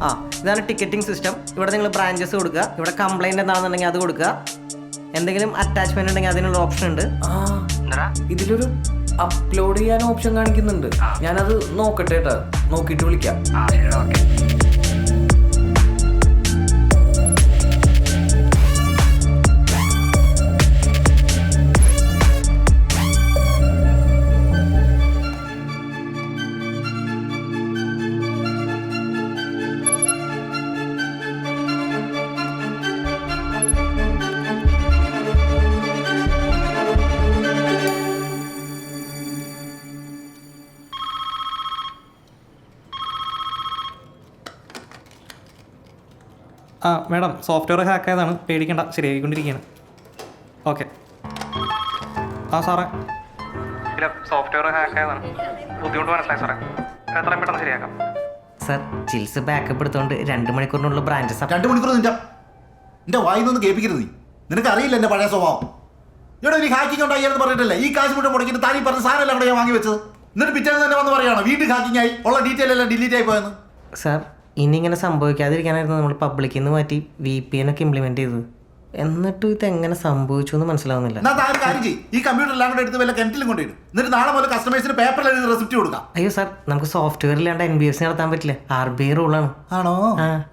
ആ ഇതാണ് ticketing system. ഇവിടെ നിങ്ങൾ ബ്രാഞ്ചസ് കൊടുക്കുക. ഇവിടെ കംപ്ലൈൻറ്റ് എന്താണെന്നുണ്ടെങ്കിൽ അത് കൊടുക്കുക. എന്തെങ്കിലും അറ്റാച്ച്മെന്റ് ഉണ്ടെങ്കിൽ അതിനുള്ള ഓപ്ഷൻ ഉണ്ട്. ഇതിലൊരു അപ്ലോഡ് ചെയ്യാൻ ഓപ്ഷൻ കാണിക്കുന്നുണ്ട്. ഞാനത് നോക്കട്ടെ കേട്ടോ, നോക്കിയിട്ട് വിളിക്കാം. ആ മാഡം, സോഫ്റ്റ്വെയർ ഹാക്ക് ആയതാണ്, പേടിക്കേണ്ട, ശരിയായിക്കൊണ്ടിരിക്കുകയാണ്. ഓക്കെ. ആ സാറേ, ഇല്ല സോഫ്റ്റ്വെയർ ഹാക്ക് ആയതാണ്, ബുദ്ധിമുട്ട് മനസ്സിലായി സാറേ, എത്രയും പെട്ടെന്ന് ശരിയാക്കാം. സർ, ചിൽസ് ബാക്കപ്പ് എടുത്തുകൊണ്ട് 2 മണിക്കൂറിനുള്ള ബ്രാഞ്ചസ്. 2 മണിക്കൂർ നിന്റെ വായിന്നൊന്ന് കേൾപ്പിക്കരുത്. നീ നിനക്ക് അറിയില്ല എൻ്റെ പഴയ സ്വഭാവം. ഇവിടെ നീ ഹാക്കിംഗ് ഉണ്ടായിരുന്നു പറഞ്ഞിട്ടല്ലേ ഈ കാശ് മുഴുവൻ മുടക്കിയിട്ട് താനീ പറഞ്ഞ സാധനം അവിടെ ഞാൻ വാങ്ങി വെച്ചത്. എന്നിട്ട് പിറ്റേന്ന് തന്നെ വന്ന് പറയുകയാണ് വീട്ടിൽ ഹാക്കിംഗ് ആയി, ഉള്ള ഡീറ്റെയിൽ എല്ലാം ഡിലീറ്റ് ആയി പോയെന്ന്. സാർ, ഇനി ഇങ്ങനെ സംഭവിക്കാതിരിക്കാനായിരുന്നു നമ്മൾ പബ്ലിക്കിൽ നിന്ന് മാറ്റി VPN ഒക്കെ ഇംപ്ലിമെന്റ് ചെയ്തത്. എന്നിട്ടും ഇതെങ്ങനെ സംഭവിച്ചു എന്ന് മനസ്സിലാവുന്നില്ല. എന്നാൽ താൻ കാര്യം ചെയ്യും, ഈ കമ്പ്യൂട്ടർ എല്ലാം കൂടെ എടുത്ത് വല്ല കിണറ്റിലും കൊണ്ടിടും. എന്നിട്ട് നാളെ മുതൽ കസ്റ്റമേഴ്സിന് പേപ്പറിൽ എഴുതി റെസിപ്റ്റ് കൊടുക്കാം. അയ്യോ സാർ, നമുക്ക് സോഫ്റ്റ്വെയർ ഇല്ലാണ്ട് NBFC നടത്താൻ പറ്റില്ല. RBI റൂളാണ്. ആണോ?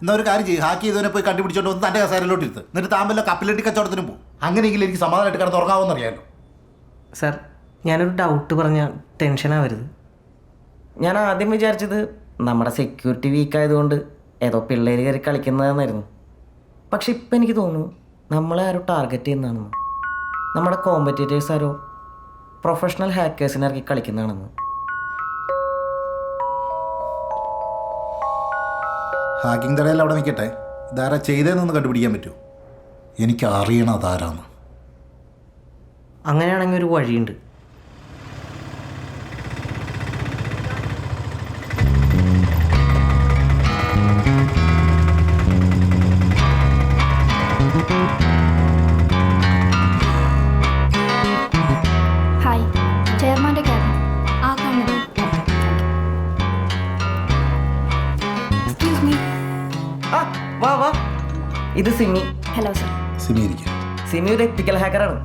എന്നാ ഒരു കാര്യം ചെയ്യും, ഹാക്ക് ചെയ്തവനെ പോയി കണ്ടുപിടിച്ചോണ്ട് വന്ന് തന്റെ കസേരയിലോട്ട് ഇരുത്ത്. എന്നിട്ട് താൻ വല്ല കപ്പിലട്ടി കച്ചവടത്തിനും പോകും. അങ്ങനെയെങ്കിലും എനിക്ക് സമാധാനമായിട്ട് കിടന്ന് ഉറങ്ങാമെന്ന് അറിയാമല്ലോ. സാർ, ഞാനൊരു ഡൗട്ട് പറഞ്ഞാൽ ടെൻഷൻ ആവരുത്. ഞാൻ ആദ്യം വിചാരിച്ചത് നമ്മുടെ സെക്യൂരിറ്റി വീക്ക് ആയതുകൊണ്ട് ഏതോ പിള്ളേർ കയറി കളിക്കുന്നതെന്നായിരുന്നു. പക്ഷെ ഇപ്പം എനിക്ക് തോന്നുന്നു നമ്മളെ ആരോ ടാർഗറ്റ് ചെയ്യുന്നതാണെന്ന്. നമ്മുടെ കോമ്പറ്റീറ്റേഴ്സ് ആരോ പ്രൊഫഷണൽ ഹാക്കേഴ്സിനെ ഇറക്കി കളിക്കുന്നതാണെന്ന്. ഹാക്കിംഗ് തടയിൽ അവിടെ നിൽക്കട്ടെ, ഇതാരാ ചെയ്തതെന്നൊന്ന് കണ്ടുപിടിക്കാൻ പറ്റുമോ? എനിക്ക് അറിയണം അതാരാന്ന്. അങ്ങനെയാണെങ്കിൽ ഒരു വഴിയുണ്ട്. ഹായ്, ചെയർമാൻ്റെ ക്യാബിൻ. ആ കാണുന്നത്. Excuse me. വാ വാ, ഇത് സിമി. Hello sir. സിമി ഇരിക്കുക. സിമി ഒരു എത്തിക്കൽ ഹാക്കറാണ്.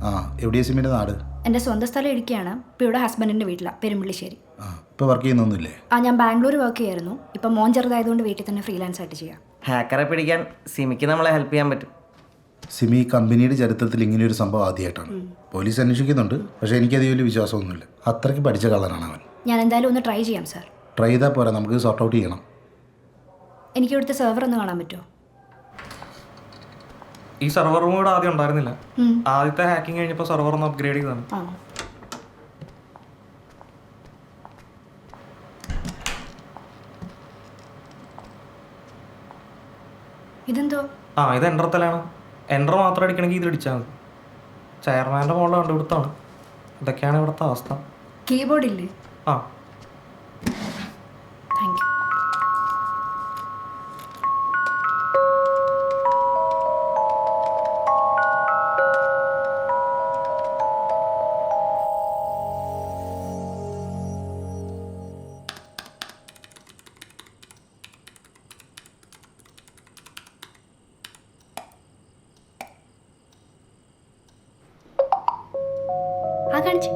ആ, എവിടെയാണ് സിമിൻ്റെ നാട്? എൻ്റെ സ്വന്തം സ്ഥലം ഇടുക്കിയാണ്. ഇപ്പോൾ ഇവിടെ ഹസ്ബൻഡിൻ്റെ വീട്ടിലാണ്, പെരുമ്പള്ളിശ്ശേരി. ആ, ഇപ്പോൾ വർക്ക് ചെയ്യുന്നൊന്നുമില്ലേ? ഞാൻ ബാംഗ്ലൂർ വർക്ക് ചെയ്യായിരുന്നു. ഇപ്പം മോൻ ചെറുതായതുകൊണ്ട് വീട്ടിൽ തന്നെ ഫ്രീലാൻസ് ആയിട്ട് ചെയ്യാം. ഹാക്കറെ പിടിക്കാൻ സിമിക്ക് നമ്മളെ ഹെൽപ്പ് ചെയ്യാൻ പറ്റും. സിമി കമ്പനിയുടെ ചരിത്രത്തിൽ ഇങ്ങനെയൊരു സംഭവം ആദ്യമായിട്ടാണ്. പോലീസ് അന്വേഷിക്കുന്നുണ്ട്, പക്ഷേ എനിക്കത് വലിയ വിശ്വാസമൊന്നുമില്ല. അത്രയ്ക്ക് പഠിച്ച കള്ളനാണ് അവൻ. ഞാൻ എന്തായാലും ഒന്ന് ട്രൈ ചെയ്യാം സർ. ട്രൈ ചെയ്താൽ പോരാ, നമുക്ക് സോർട്ട് ഔട്ട് ചെയ്യണം. എനിക്ക് ഇവിടുത്തെ സെർവർ ഒന്ന് കാണാൻ പറ്റുമോ? ഈ സെർവർ റൂം ഇവിടെ ആദ്യം ഉണ്ടായിരുന്നില്ല. ആദ്യത്തെ ഹാക്കിംഗ് കഴിഞ്ഞപ്പോൾ സെർവർ ഒന്ന് അപ്ഗ്രേഡ് ചെയ്തതാണ്. ആ, ഇതെന്തോ? ഇത് എൻ്റർ തലാണ്. എൻ്റർ മാത്രം അടിക്കണമെങ്കിൽ ഇത് അടിച്ചാൽ മതി. ചെയർമാൻ്റെ മോളിൽ കണ്ടുപിടുത്താണ്. ഇതൊക്കെയാണ് ഇവിടുത്തെ അവസ്ഥ. കീബോർഡ് ഇല്ലേ? ആ, താങ്ക് യു. കാണിച്ച്.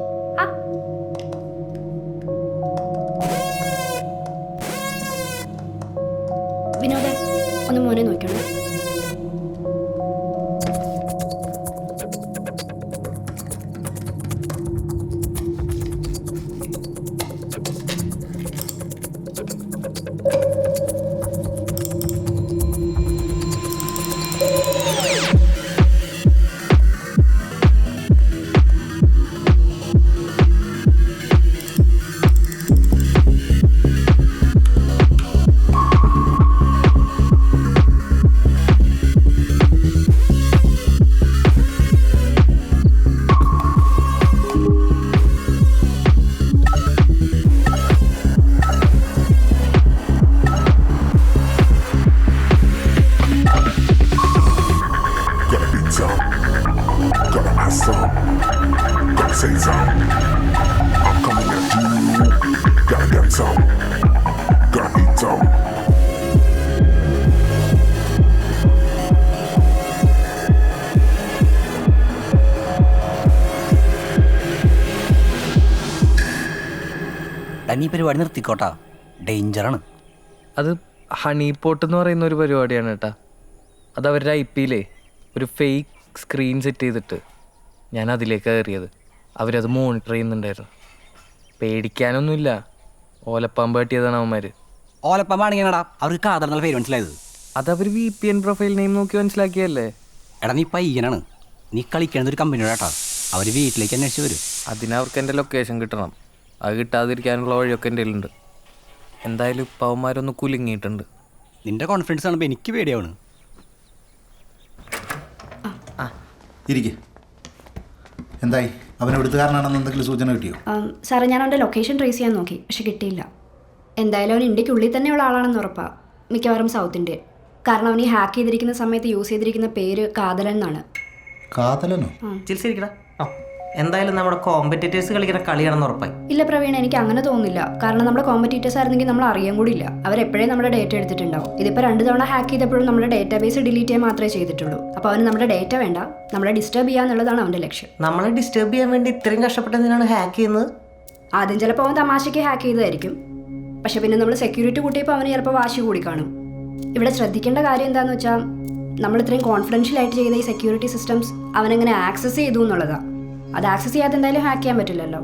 വിനോദ, ഒന്ന് മോനെ നോക്കിയോളൂ. എടാ നീ പരിപാടി നിർത്തിക്കോട്ടാ, ഡേഞ്ചറാണ്. അത് ഹണി പോട്ട് എന്ന് പറയുന്ന ഒരു പരിപാടിയാണ് കേട്ടാ. അത് അവരുടെ IP-യിലേ ഒരു ഫേക്ക് സ്ക്രീൻ സെറ്റ് ചെയ്തിട്ട് ഞാൻ അതിലേക്ക് കയറിയത്. അവരത് മോണിറ്റർ ചെയ്യുന്നുണ്ടായിരുന്നു. പേടിക്കാനൊന്നുമില്ല, ഓലപ്പാമ്പ് കാട്ടിയതാണ് അവന്മാർ. ഓലപ്പമാണെങ്കിലടാ അവർക്ക് കാതൽ എന്നുള്ള പേര് മനസ്സിലായത്. അതവർ VPN പ്രൊഫൈൽ നെയിം നോക്കി മനസ്സിലാക്കിയല്ലേ. എടാ നീ പയ്യനാണ്, നീ കളിക്കേണ്ടത് ഒരു കമ്പനിയോട് കേട്ടാ. അവർ വീട്ടിലേക്ക് അന്വേഷിച്ച് വരും. അതിനവർക്ക് എൻ്റെ ലൊക്കേഷൻ കിട്ടണം. അത് കിട്ടാതിരിക്കാനുള്ള വഴിയൊക്കെ എൻ്റെ കയ്യിലുണ്ട്. എന്തായാലും ഇപ്പം അവന്മാരൊന്ന് കുലുങ്ങിയിട്ടുണ്ട്. നിന്റെ കോൺഫിഡൻസ് കാണുമ്പോൾ എനിക്ക് പേടിയാണ്. ഇരിക്കെ. എന്തായി, അവൻ എഴുത്തുകാരനാണെന്ന് എന്തെങ്കിലും സൂചന കിട്ടിയോ? സാറേ, ഞാൻ അവൻ്റെ ലൊക്കേഷൻ ട്രേസ് ചെയ്യാൻ നോക്കി, പക്ഷെ കിട്ടിയില്ല. എന്തായാലും അവൻ ഇന്ത്യക്കുള്ളിൽ തന്നെയുള്ള ആളാണെന്ന് ഉറപ്പാണ്. മിക്കവാറും സൗത്ത് ഇന്ത്യൻ. കാരണം അവൻ ഈ ഹാക്ക് ചെയ്തിരിക്കുന്ന സമയത്ത് യൂസ് ചെയ്തിരിക്കുന്ന പേര് കാതലൻ എന്നാണ്. കാതലനോ? ചിരിച്ചിരിക്കടാ. എന്തായാലും നമ്മുടെ കോമ്പറ്റീറ്റേഴ്സ് കളിക്കുന്ന കളിയാണെന്ന് ഉറപ്പായി. ഇല്ല പ്രവീൺ, എനിക്ക് അങ്ങനെ തോന്നുന്നില്ല. കാരണം നമ്മുടെ കോമ്പറ്റീറ്റേഴ്സ് ആയിരുന്നെങ്കിൽ നമ്മൾ അറിയാൻ കൂടി ഇല്ല. അവരെപ്പോഴേ നമ്മുടെ ഡേറ്റ എടുത്തിട്ടുണ്ടാവും. ഇതിപ്പോൾ 2 തവണ ഹാക്ക് ചെയ്തപ്പോഴും നമ്മുടെ ഡേറ്റാബേസ് ഡിലീറ്റ് ചെയ്യാൻ മാത്രമേ ചെയ്തിട്ടുള്ളൂ. അപ്പോൾ അവന് നമ്മുടെ ഡേറ്റ വേണ്ട, നമ്മളെ ഡിസ്റ്റർബ് ചെയ്യുക എന്നുള്ളതാണ് അവൻ്റെ ലക്ഷ്യം. നമ്മളെ ഡിസ്റ്റർബ് ചെയ്യാൻ വേണ്ടി ഇത്രയും കഷ്ടപ്പെട്ടതിനാണ് ഹാക്ക് ചെയ്യുന്നത്. ആദ്യം ചിലപ്പോൾ അവൻ തമാശയ്ക്ക് ഹാക്ക് ചെയ്തതായിരിക്കും. പക്ഷെ പിന്നെ നമ്മൾ സെക്യൂരിറ്റി കൂട്ടിയപ്പോൾ അവന് ചിലപ്പോൾ വാശി കൂടി കാണും. ഇവിടെ ശ്രദ്ധിക്കേണ്ട കാര്യം എന്താണെന്ന് വെച്ചാൽ, നമ്മൾ ഇത്രയും കോൺഫിഡൻഷ്യൽ ആയിട്ട് ചെയ്ത ഈ സെക്യൂരിറ്റി സിസ്റ്റംസ് അവനെങ്ങനെ ആക്സസ് ചെയ്തു എന്നുള്ളതാണ്. അത് ആക്സസ് ചെയ്യാതെ എന്തായാലും ഹാക്ക് ചെയ്യാൻ പറ്റില്ലല്ലോ.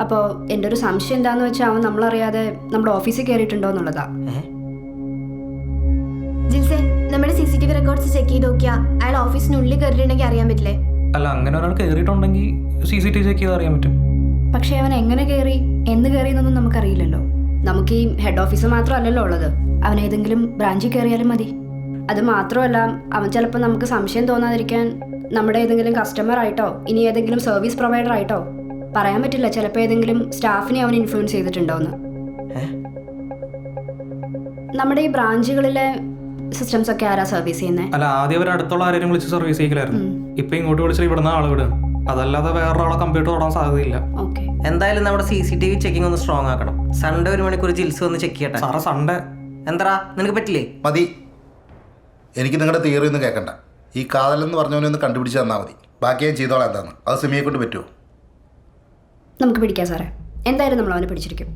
അപ്പോൾ എൻ്റെ ഒരു സംശയം എന്താണെന്ന് വെച്ചാൽ, അവൻ നമ്മളറിയാതെ നമ്മുടെ ഓഫീസിൽ കയറിയിട്ടുണ്ടോ എന്നുള്ളതാണ്. ജിൽസേ, നമ്മുടെ CCTV റെക്കോർഡ്സ് ചെക്ക് ചെയ്ത് നോക്കിയാൽ അയാൾ ഓഫീസിനുള്ളിൽ കയറിയിട്ടുണ്ടെങ്കിൽ അറിയാൻ പറ്റില്ലേ? അല്ല, അങ്ങനെ ഒരാൾ കയറിയിട്ടുണ്ടെങ്കിൽ CCTV ചെക്ക് ചെയ്ത് അറിയാൻ പറ്റും. പക്ഷേ അവൻ എങ്ങനെ കയറി, എന്ന് കയറി എന്നൊന്നും നമുക്കറിയില്ലല്ലോ. നമുക്ക് ഈ ഹെഡ് ഓഫീസ് മാത്രമല്ലല്ലോ ഉള്ളത്. അവൻ ഏതെങ്കിലും ബ്രാഞ്ചിൽ കയറിയാലും മതി. അത് മാത്രമല്ല, അവൻ ചിലപ്പോൾ നമുക്ക് സംശയം തോന്നാതിരിക്കാൻ നമ്മുടെ ഏതെങ്കിലും കസ്റ്റമർ ആയിട്ടോ ഇനി ഏതെങ്കിലും സർവീസ് പ്രൊവൈഡർ ആയിട്ടോ പറയാൻ പറ്റില്ല. ചിലപ്പോൾ ഏതെങ്കിലും സ്റ്റാഫിനെ അവൻ ഇൻഫ്ലുവൻസ് ചെയ്തിട്ടുണ്ടോയെന്ന്. നമ്മുടെ ഈ ബ്രാഞ്ചുകളിലെ സിസ്റ്റംസ് ഒക്കെ ആരാ സർവീസ് ചെയ്യുന്നത്? അല്ല, ആദ്യം അവർ അടുത്തുള്ള ആരെയും വിളിച്ച് സർവീസ് ചെയ്യില്ലായിരുന്നു. ഇപ്പൊ ഇങ്ങോട്ട് വിളിച്ചാൽ ഇവിടുന്ന് ആൾ വിടും. അതല്ലാതെ വേറൊരാളെ കമ്പ്യൂട്ടർ തൊടാൻ സാധ്യതയില്ല. ഓക്കെ, എന്തായാലും നമ്മുടെ CCTV ചെക്കിംഗ് ഒന്ന് സ്ട്രോങ് ആക്കണം. സൺഡേ 1 മണിക്കൂർ ജിൽസ് ഒന്ന് ചെക്ക് ചെയ്യട്ടെ. സാറേ, സൺഡേ എന്താ നിനക്ക് പറ്റില്ലേ? മതി, എനിക്ക് നിങ്ങളുടെ തിയറി ഒന്നും കേൾക്കണ്ട. ഈ കാതലെന്ന് പറഞ്ഞവനെ ഒന്ന് കണ്ടുപിടിച്ച് തന്നാൽ മതി. ബാക്കി ഞാൻ ചെയ്തോളാം. എന്താണ് അത് സിമിയെ കൊണ്ട് പറ്റുമോ? നമുക്ക് പിടിക്കാം സാറേ. എന്തായാലും നമ്മൾ അവനെ പിടിച്ചിരിക്കും.